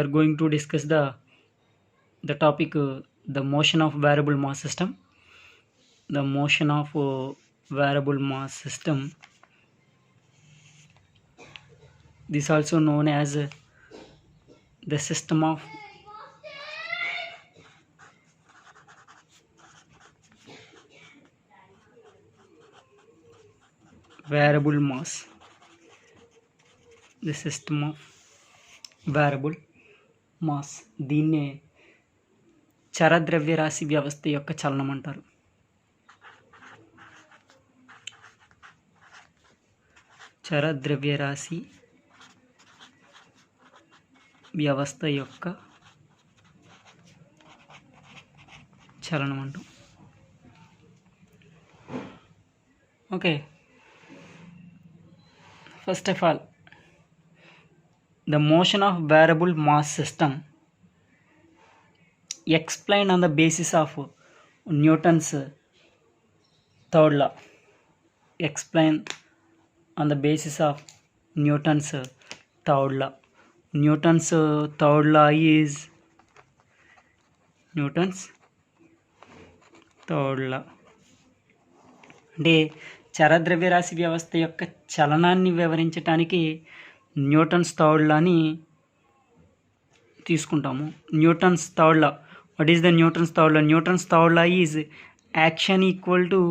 are going to discuss the topic the motion of variable mass system. The motion of variable mass system, this also known as the system of variable mass. The system of variable mass, దీన్నే చరద్రవ్యరాశి వ్యవస్థ యొక్క చలనం అంటారు. చరద్రవ్యరాశి వ్యవస్థ యొక్క చలనం అంటాం. Okay, first of all the motion of variable mass system explained on the basis of Newton's third law. Explained on the basis of Newton's third law. Newton's third law is Newton's third law. అంటే చరద్రవ్యరాశి వ్యవస్థ యొక్క చలనాన్ని వివరించడానికి Newton's third లాని తీసుకుంటాము. Newton's third law, what is the Newton's third law? Newton's third law is action equal to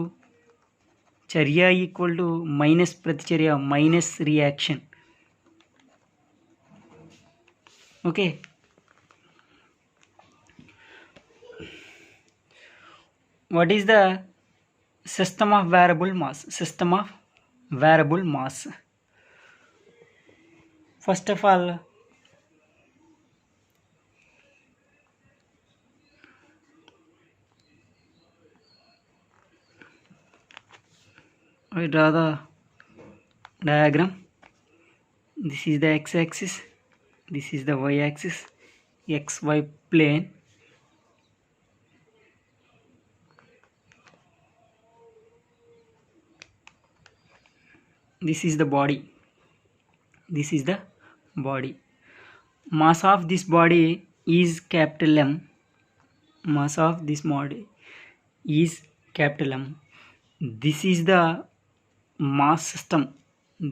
చర్య equal to minus ప్రతిచర్య minus reaction. Okay, what is the system of variable mass? System of variable mass, first of all, I draw the diagram. This is the x-axis, this is the y-axis, xy plane. This is the body. This is the body. Mass of this body is capital M. Mass of this body is capital M. This is the mass system.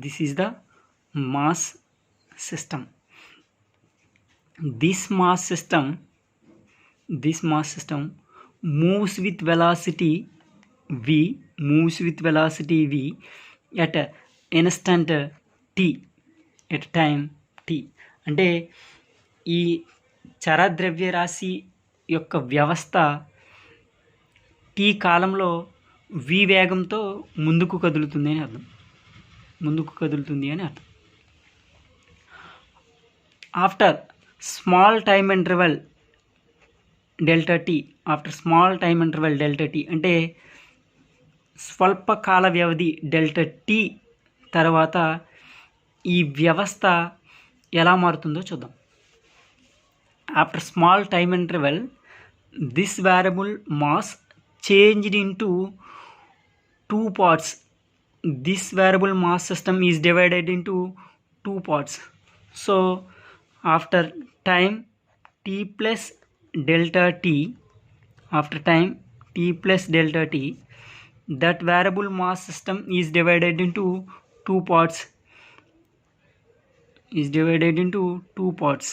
This is the mass system. This mass system moves with velocity v. Moves with velocity v at instant t. At time t. అంటే ఈ చరద్రవ్యరాశి యొక్క వ్యవస్థ tea కాలంలో v వేగంతో ముందుకు కదులుతుంది అని అర్థం. ముందుకు కదులుతుంది అని అర్థం. After small time interval delta t. After small time interval delta T అంటే స్వల్పకాల వ్యవధి డెల్టా టీ తర్వాత ఈ వ్యవస్థ ఎలా మారుతుందో చూద్దాం. After small time interval this variable mass changed into two parts. This variable mass system is divided into two parts. So after time t plus delta t, after time t plus delta t, that variable mass system is divided into two parts. Is divided into two parts.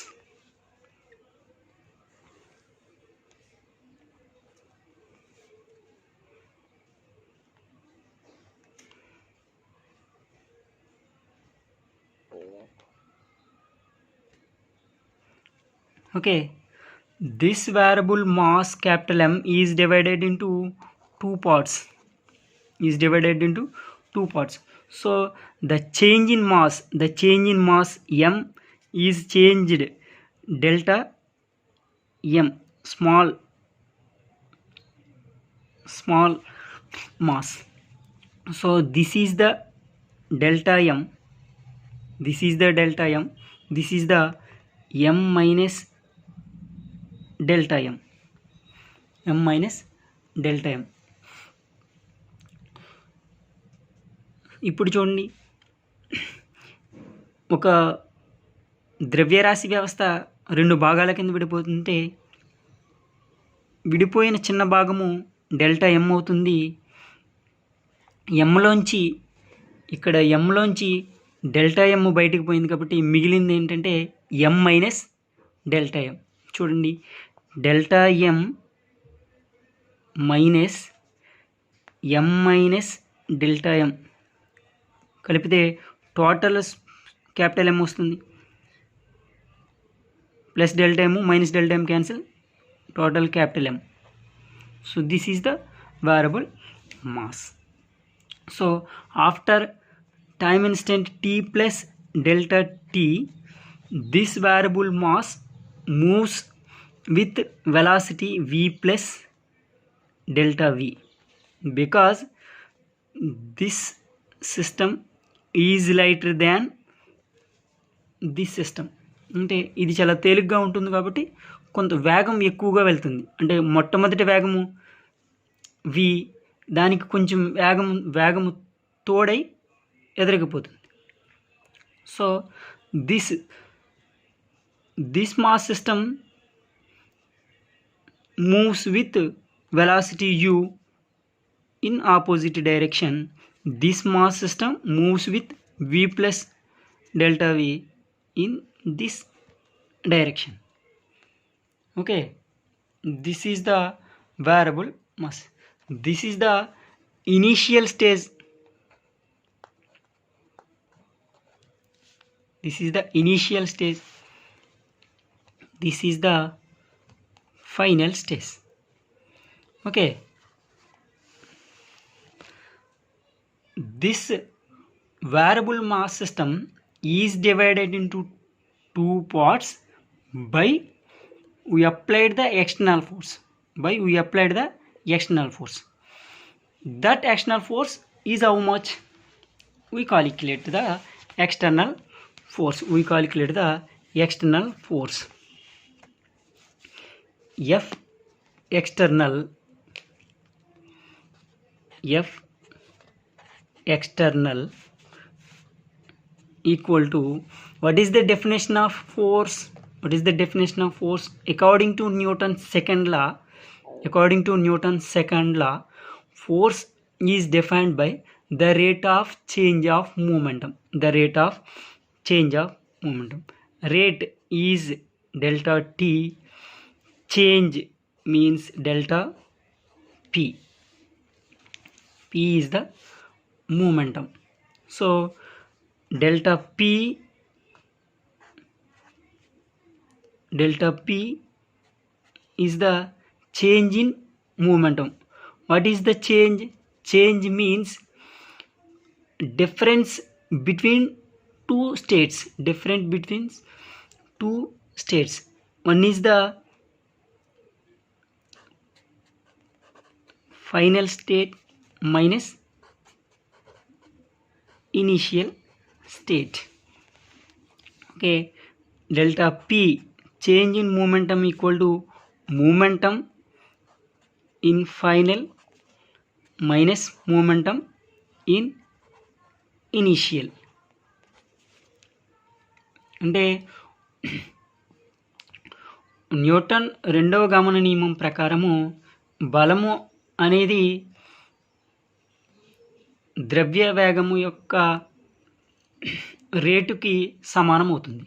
Okay, this variable mass capital M is divided into two parts. Is divided into two parts. So the change in mass M is changed delta M, small mass. So this is the delta M. This is the delta M. This is the M minus delta M. M minus delta M. ఇప్పుడు చూడండి, ఒక ద్రవ్యరాశి వ్యవస్థ రెండు భాగాల కింద విడిపోతుంటే విడిపోయిన చిన్న భాగము డెల్టా ఎం అవుతుంది. ఎంలోంచి ఇక్కడ ఎంలోంచి డెల్టా ఎమ్ బయటికి పోయింది కాబట్టి మిగిలింది ఏంటంటే ఎం మైనస్ డెల్టా ఎం. చూడండి, డెల్టా ఎం మైనస్ ఎం మైనస్ డెల్టా ఎం కలిపితే టోటల్ క్యాపిటల్ ఎం వస్తుంది. Plus delta M minus delta M cancel, total capital M. So this is the variable mass. So after time instant t plus delta t, this variable mass moves with velocity v plus delta v, because this system is lighter than this system. అంటే ఇది చాలా తేలిగ్గా ఉంటుంది కాబట్టి కొంత వేగం ఎక్కువగా వెళ్తుంది. అంటే మొట్టమొదటి వేగము v, దానికి కొంచెం వేగము తోడై ఎదురగిపోతుంది. So this mass system moves with velocity u in opposite direction. This mass system moves with v plus delta v in this direction. Okay, this is the variable mass. This is the initial stage. This is the initial stage. This is the final stage. Okay, this variable mass system is divided into two parts by we applied the external force. That external force is how much? We calculate the external force. F external equal to, what is the definition of force? According to Newton's second law, force is defined by the rate of change of momentum. Rate is delta t, change means delta p. P is the momentum. So delta p is the change in momentum. What is the change? Change means difference between two states. One is the final state minus initial state. Okay, delta p, change in momentum, equal to momentum in final minus momentum in initial. అంటే Newton రెండవ గమన నియమం ప్రకారము బలము అనేది ద్రవ్య వేగము యొక్క రేటుకి సమానం అవుతుంది.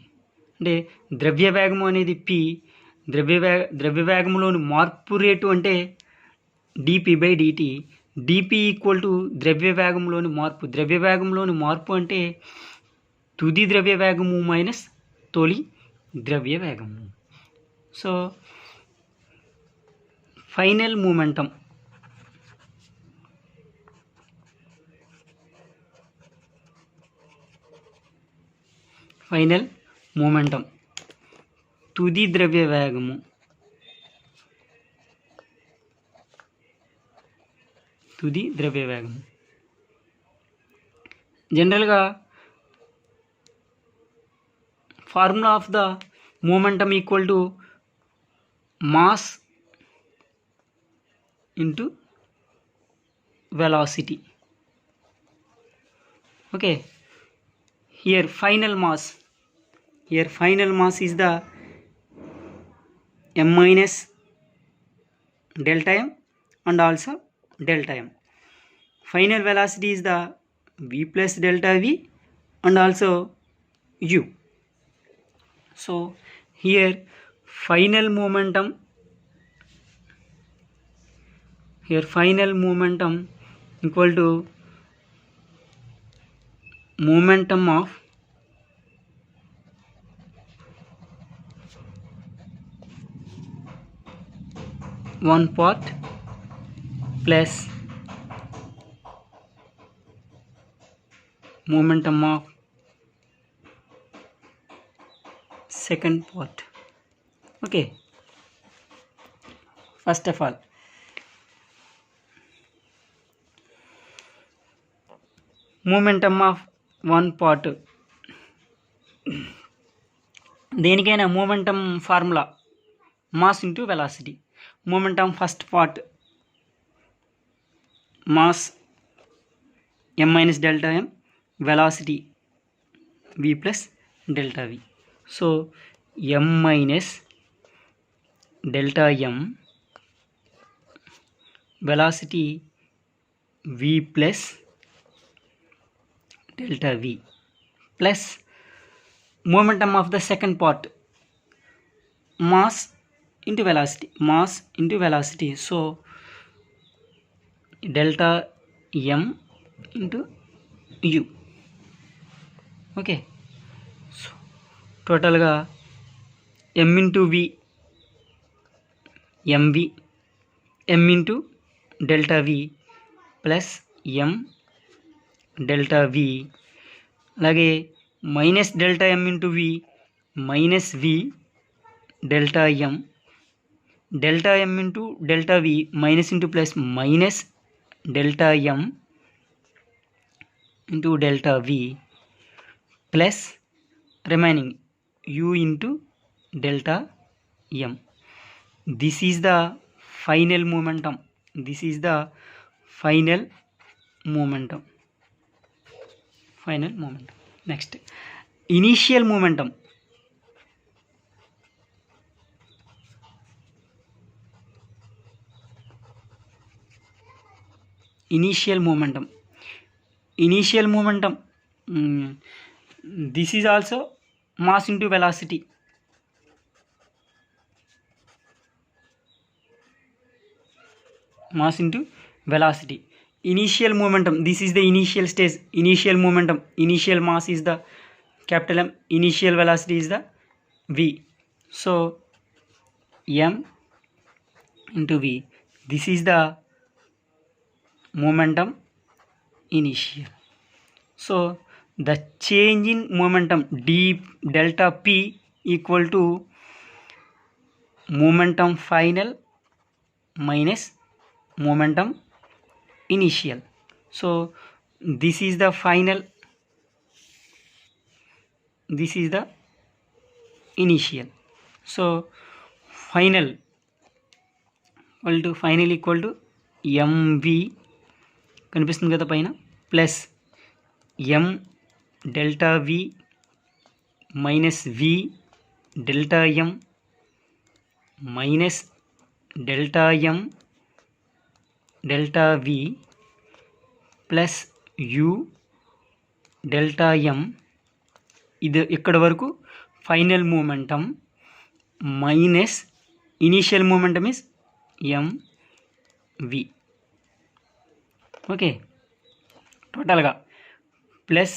అంటే ద్రవ్య వేగము అనేది p, ద్రవ్య వేగములోని మార్పు రేటు అంటే dp/dt. dp ఈక్వల్ టు ద్రవ్య వేగంలోని మార్పు అంటే తుది ద్రవ్య వేగము మైనస్ తొలి ద్రవ్య వేగము. సో ఫైనల్ మూమెంటం తుది ద్రవ్య వేగము జనరల్గా formula of the momentum equal to mass into velocity. Okay, here final mass is the m minus delta m and also delta m. Final velocity is the v plus delta v and also u. So here final momentum equal to momentum of one part plus momentum of second part. Okay, first of all momentum of one part, దేనికైనా momentum formula mass into velocity. Momentum first part mass m minus delta m, velocity v plus delta v. So m minus delta m, velocity v plus delta v, plus momentum of the second part mass into velocity. So delta m into u. Okay, so total ga m into v, mv, m into delta v plus m delta v, అలాగే minus delta m into v minus v delta m into delta v minus into plus minus delta m into delta v plus remaining u into delta m. This is the final momentum. Next, initial momentum. This is also mass into velocity. Initial momentum, this is the initial stage. Initial momentum, initial mass is the capital M, initial velocity is the v. So m into v, this is the momentum initial. So the change in momentum d delta p equal to momentum final minus momentum initial. So this is the final, this is the initial. So final equal to mv కనిపిస్తుంది కదా పైన, plus m delta v minus v delta m minus delta m delta v plus u delta m. ఇది ఇక్కడ వరకు final momentum minus initial momentum is mv. Okay, టోటల్గా plus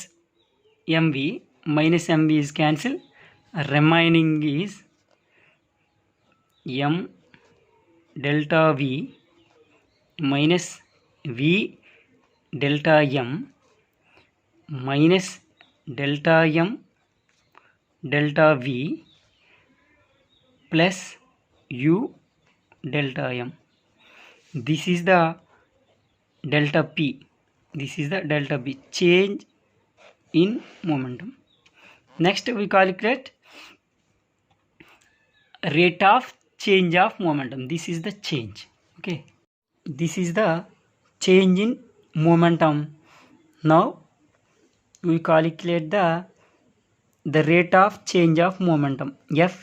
mv minus mv is cancel, remaining is m delta v minus v delta m minus delta m delta v plus u delta m. This is the delta p, change in momentum. Next we calculate rate of change of momentum. This is the change. Okay, this is the change in momentum. Now we calculate the rate of change of momentum. F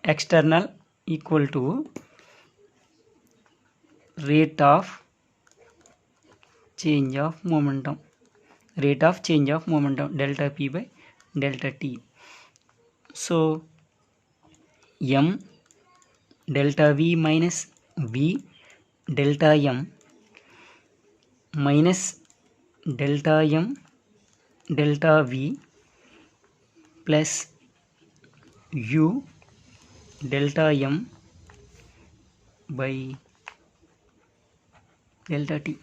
external equal to rate of change of momentum, delta P by delta T. So M delta V minus V delta M minus delta M delta V plus U delta M by delta T.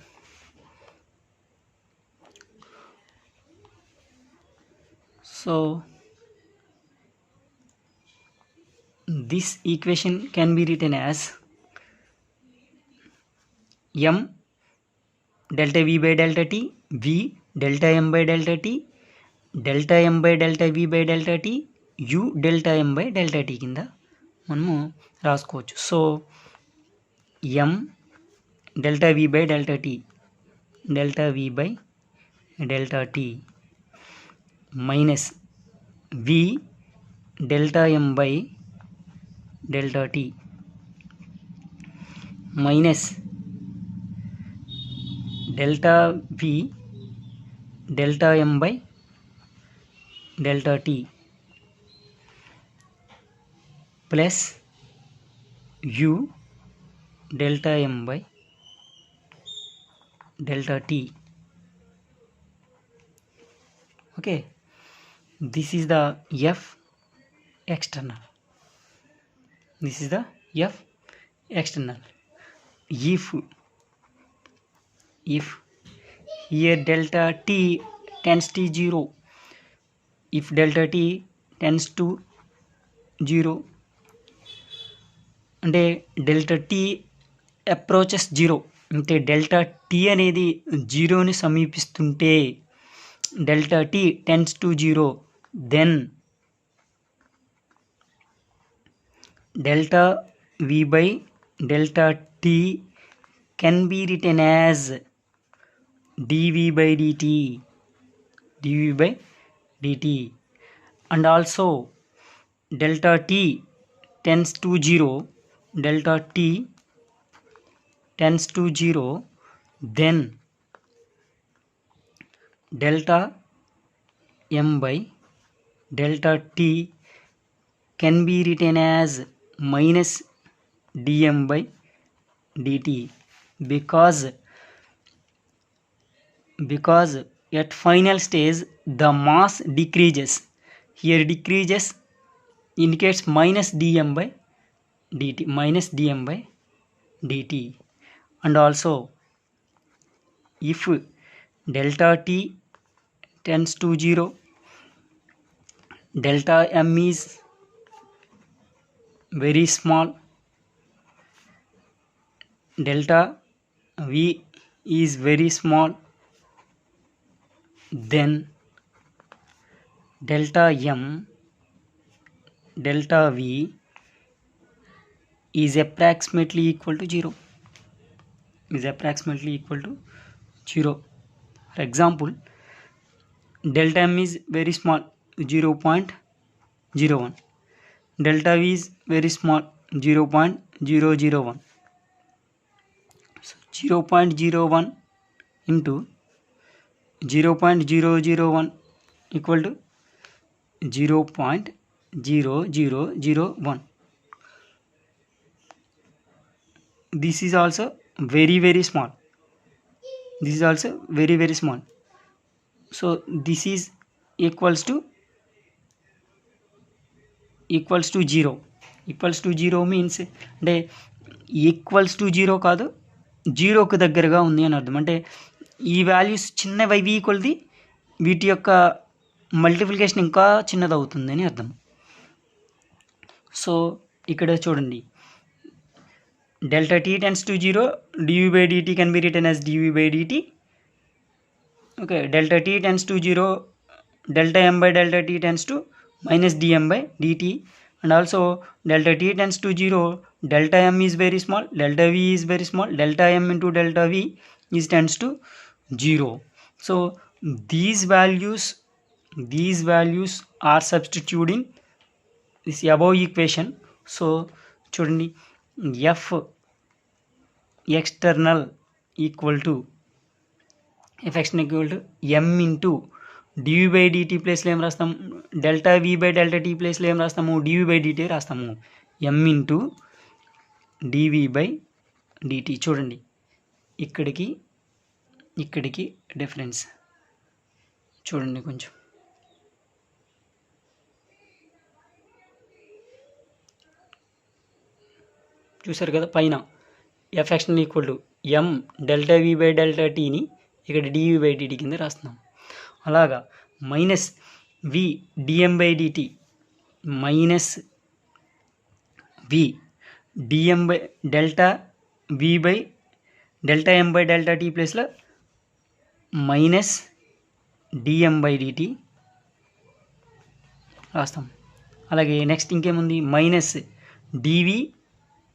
So this equation can be written as M delta V by delta T, V delta M by delta T, delta M by delta V by delta T, U delta M by delta T కింద మనము రాసుకోవచ్చు. So M delta V by delta T, delta V by delta T minus V delta M by delta T minus delta V delta M by delta T plus U delta M by delta T. Okay, this is the F external. This is the F external. If here delta T tends to 0, if delta T tends to 0 అంటే delta tea approaches 0 అంటే delta T అనేది 0ని సమీపిస్తుంటే delta T tends to 0, then delta V by delta T can be written as dV by dt, and also delta T tends to 0, then delta M by delta T can be written as minus dm by dt, because at final stage the mass decreases. Here decreases indicates minus dm by dt, and also if delta T tends to 0, delta M is very small, delta V is very small, then delta M delta V is approximately equal to 0. For example, delta M is very small, 0.01, delta V is very small, 0.001. So 0.01 into 0.001 equal to 0.0001. This is also very small. So this is equals to 0. means అంటే equals to 0 కాదు, 0కు దగ్గరగా ఉంది అని అర్థం. అంటే ఈ values చిన్నవి ఈక్వల్ది వీటి యొక్క మల్టిప్లికేషన్ ఇంకా చిన్నది అవుతుంది అని అర్థం. సో ఇక్కడ చూడండి, delta T tends to 0, dV by dt can be written as dV by dt. Okay, delta T tends to 0, delta M by delta T tends to minus dm by dt, and also delta T tends to 0, delta M is very small, delta V is very small, delta M into delta V is tends to 0. So these values are substituted in this above equation. So చూడండి, F external equal to M into DV by DT ప్లేస్లో ఏం రాస్తాము, delta V by delta T ప్లేస్లో ఏం రాస్తాము, DV by DT రాస్తాము. M into DV by DT. చూడండి ఇక్కడికి ఇక్కడికి డిఫరెన్స్ చూడండి కొంచెం. చూసారు కదా, పైన F external equal to M delta V by delta టీని ఇక్కడ డివి బై డిటీ కింద రాస్తున్నాం. అలాగా minus V DM by DT minus V DM by delta V by delta M by delta T ప్లేస్లో మైనస్ డిఎం బై డిటీ రాస్తాం. అలాగే next ఇంకేముంది, minus DV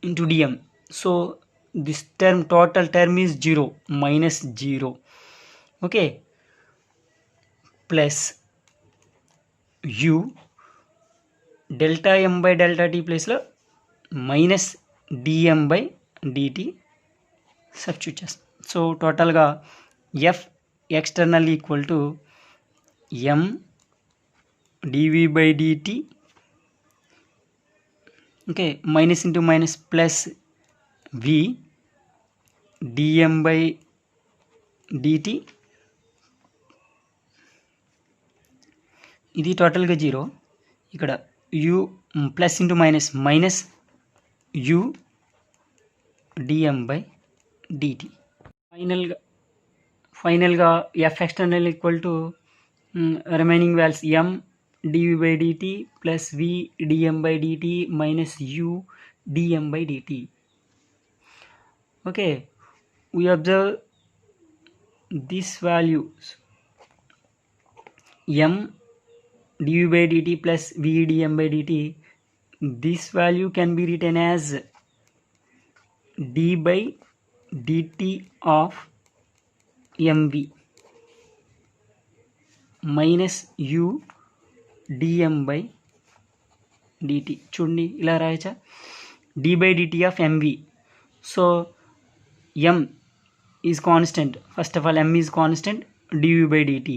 into DM. So this term total term is 0, minus 0. Okay, plus U delta M by delta T ప్లేస్లో minus DM by DT substitute చేస్తాం. So టోటల్గా F external equal to M DV by DT, okay, minus into minus plus V DM by DT. ఇది టోటల్గా 0. ఇక్కడ U plus into minus minus U DM by DT. ఫైనల్గా F external equal to remaining values M DV by DT plus V DM by DT minus U DM by DT. Okay, we observe these values m dv by dt plus v dm by dt. This value can be written as d by dt of mv minus u dm by dt. చూడండి ఇలా రాయచ్చా, d by dt of mv. So m is constant. First of all, m is constant, dv by dt.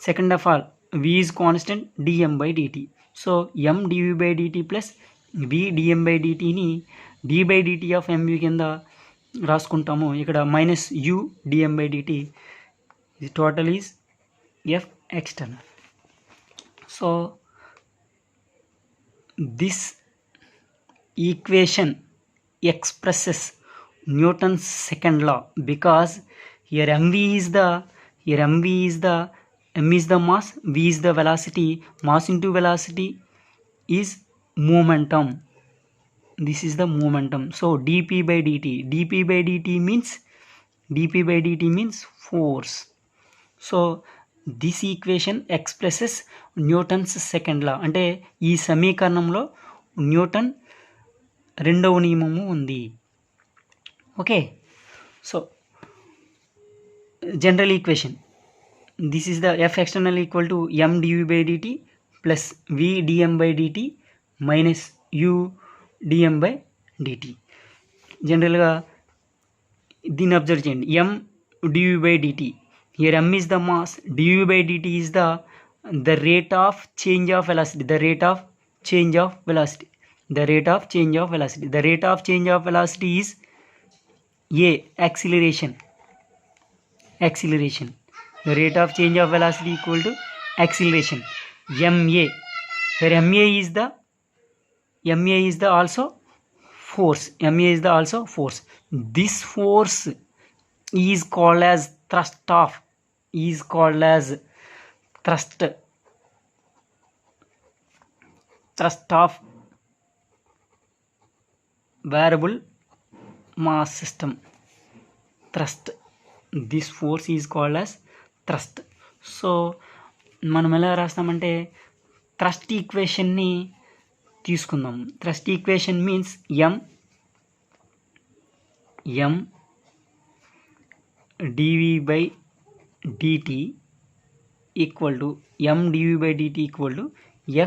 Second of all, v is constant, dm by dt. So m dv by dt plus v dm by dt ని d by dt of mv కింద రాసుకుంటాము. ఇక్కడ minus u dm by dt. The total is f external. So this equation expresses Newton's second law, because here m is the mass, v is the velocity. Mass into velocity is momentum. This is the momentum. So dp by dt means force. So this equation expresses Newton's second law. అంటే ఈ సమీకరణంలో Newton రెండవ నియమము ఉంది. Okay, so general equation, this is the f external equal to m dv by dt plus v dm by dt minus u dm by dt. జనరల్గా దీన్ని observe చేయండి, m dv by dt. Here m is the mass, dv by dt is the rate of change of velocity. The rate of change of velocity is a acceleration. The rate of change of velocity equal to acceleration, ma. Here ma is the also force. This force is called as thrust of variable mass system. This force is called as thrust. So మనం ఎలా రాస్తామంటే thrust ఈక్వేషన్ని తీసుకుందాం. Thrust equation means m dv by dt equal to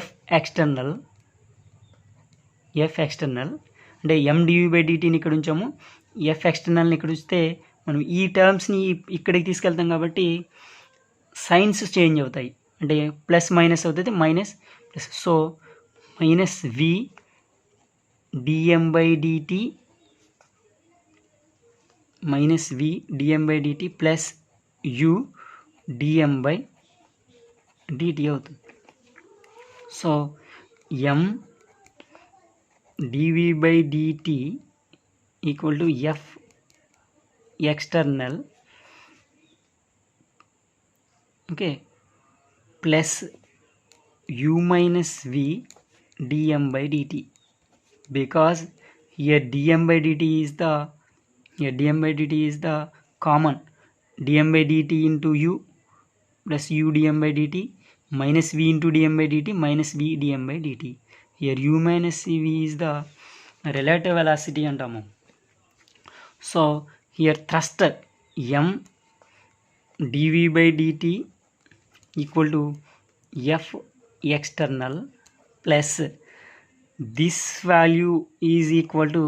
f external F external అంటే ఎం DV by డిటీని ఇక్కడ ఉంచాము, F ఎక్స్టర్నల్ని ఇక్కడ ఉంచితే మనం ఈ టర్మ్స్ని ఇక్కడికి తీసుకెళ్తాం కాబట్టి సైన్స్ చేంజ్ అవుతాయి, అంటే ప్లస్ మైనస్ అవుతుంది, minus plus. So minus V DM by DT minus V DM by DT plus U DM by DT అవుతుంది. So M DV by DT equal to F external okay plus u minus v dm by dt, because here dm by dt is the common, dm by dt into u plus u dm by dt minus v into dm by dt minus v dm by dt. Here u minus v is the relative velocity antamu. So here thrust m dv by dt equal to f external plus this value is equal to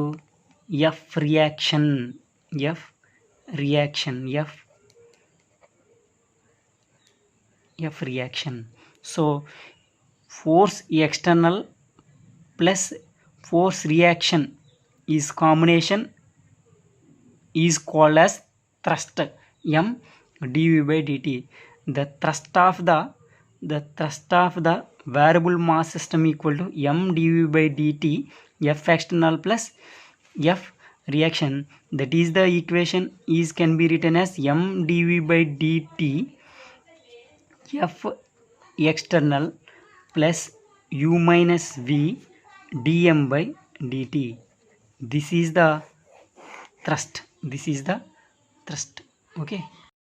f reaction, f reaction. So force external plus force reaction is combination is called as thrust m dv by dt. The thrust of the variable mass system equal to m dv by dt f external plus f reaction. That is the equation is can be written as m dv by dt f external plus u minus v dm by dt. This is the thrust, okay.